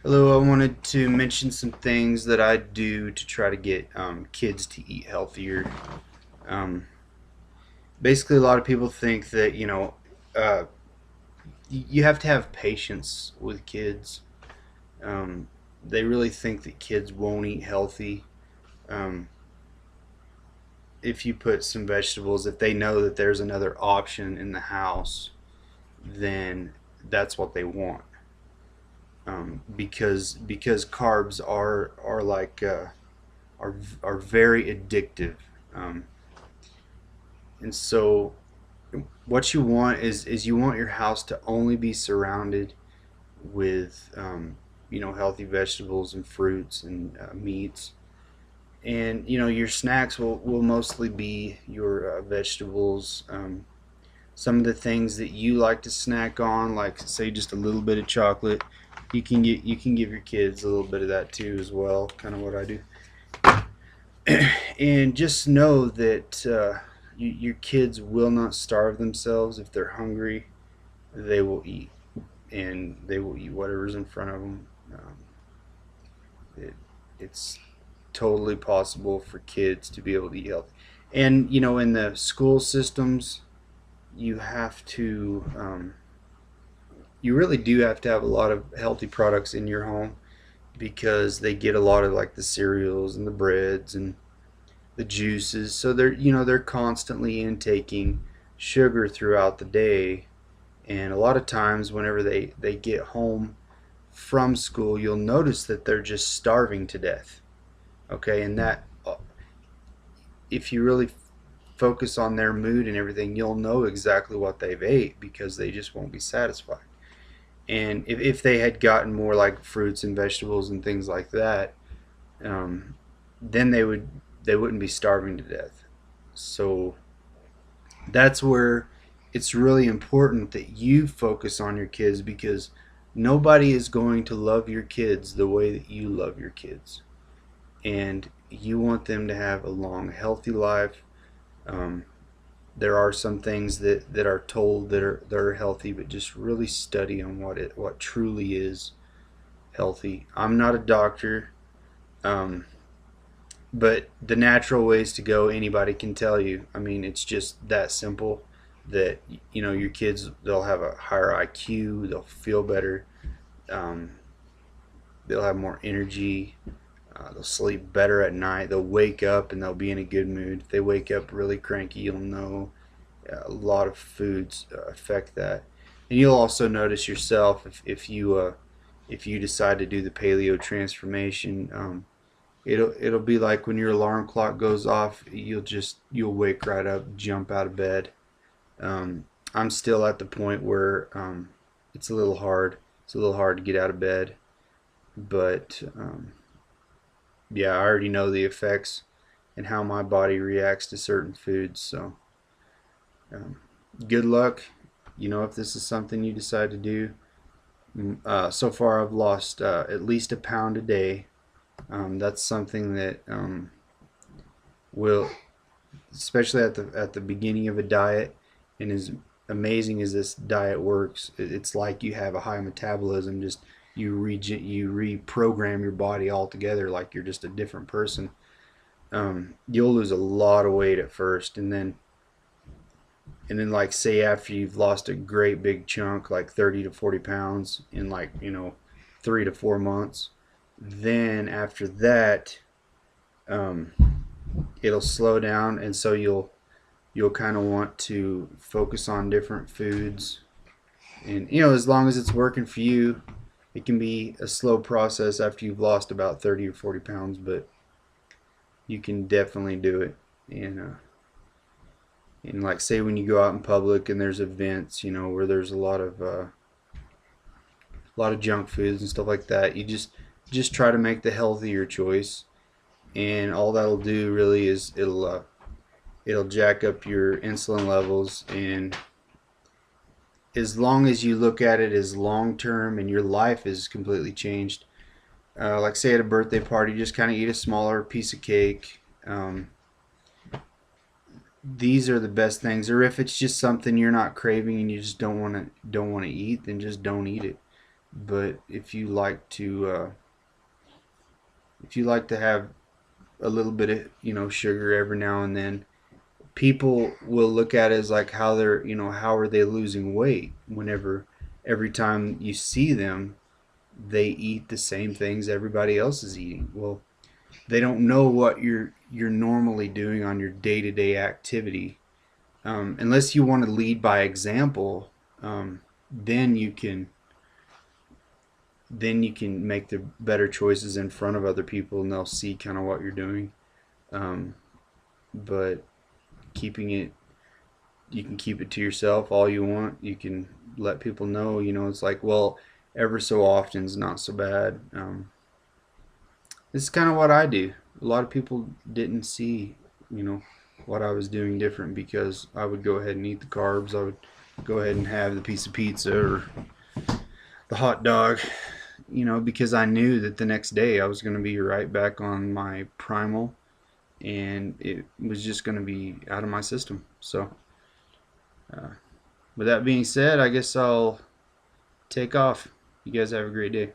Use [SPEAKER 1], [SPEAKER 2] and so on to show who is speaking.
[SPEAKER 1] Hello, I wanted to mention some things that I do to try to get kids to eat healthier. Um, Basically, a lot of people think that, uh, you have to have patience with kids. Um, they really think that kids won't eat healthy. Um, if you put some vegetables, if they know that there's another option in the house, then that's what they want. Because carbs are like are very addictive. Um, and so what you want is you want your house to only be surrounded with healthy vegetables and fruits and meats, and your snacks will mostly be your vegetables. Some of the things that you like to snack on, like say just a little bit of chocolate, you can give your kids a little bit of that too as well. Kind of what I do. And just know that your kids will not starve themselves. If they're hungry, they will eat, and they will eat whatever's in front of them. It, it's totally possible for kids to be able to eat healthy. And in the school systems, you have to, you really do have to have a lot of healthy products in your home because they get a lot of like the cereals and the breads and the juices. So they're constantly intaking sugar throughout the day, and a lot of times whenever they get home from school, you'll notice that they're just starving to death. Okay, and that if you really focus on their mood and everything, you'll know exactly what they've ate because they just won't be satisfied. And if they had gotten more like fruits and vegetables and things like that, um, then they wouldn't be starving to death. So that's where it's really important that you focus on your kids, because nobody is going to love your kids the way that you love your kids, and you want them to have a long healthy life. um, there are some things that are told that are healthy, but just really study on what truly is healthy. I'm not a doctor, um, but the natural ways to go, anybody can tell you. I mean, it's just that simple. That your kids, they'll have a higher IQ, they'll feel better, um, they'll have more energy, they'll sleep better at night, they'll wake up and they'll be in a good mood. If they wake up really cranky, you'll know. A lot of foods affect that, and you'll also notice yourself if you decide to do the paleo transformation. It'll be like when your alarm clock goes off, you'll wake right up, jump out of bed. I'm still at the point where it's a little hard. It's a little hard to get out of bed, but yeah, I already know the effects and how my body reacts to certain foods. So um, good luck. If this is something you decide to do. So far, I've lost at least a pound a day. That's something that will, especially at the beginning of a diet, and as amazing as this diet works, it's like you have a high metabolism. Just you reprogram your body altogether, like you're just a different person. You'll lose a lot of weight at first, and then like say after you've lost a great big chunk, like 30 to 40 pounds in like 3 to 4 months, then after that, um, it'll slow down, and so you'll kind of want to focus on different foods. And as long as it's working for you, it can be a slow process after you've lost about 30 or 40 pounds, but you can definitely do it. And like say when you go out in public and there's events, where there's a lot of junk foods and stuff like that, you just try to make the healthier choice, and all that'll do really is it'll jack up your insulin levels. And as long as you look at it as long term and your life is completely changed, like say at a birthday party, just kind of eat a smaller piece of cake. These are the best things. Or if it's just something you're not craving and you just don't want to eat, then just don't eat it. But if you like to have a little bit of sugar every now and then, people will look at it as like how they're how are they losing weight whenever every time you see them they eat the same things everybody else is eating. Well, they don't know what you're normally doing on your day-to-day activity, unless you want to lead by example. Then you can make the better choices in front of other people and they'll see kind of what you're doing. um, but keeping it you can keep it to yourself all you want. You can let people know, it's like, well, ever so often is not so bad. This is kind of what I do. A lot of people didn't see, you know, what I was doing different because I would go ahead and eat the carbs. I would go ahead and have the piece of pizza or the hot dog, because I knew that the next day I was going to be right back on my primal and it was just going to be out of my system. So, with that being said, I guess I'll take off. You guys have a great day.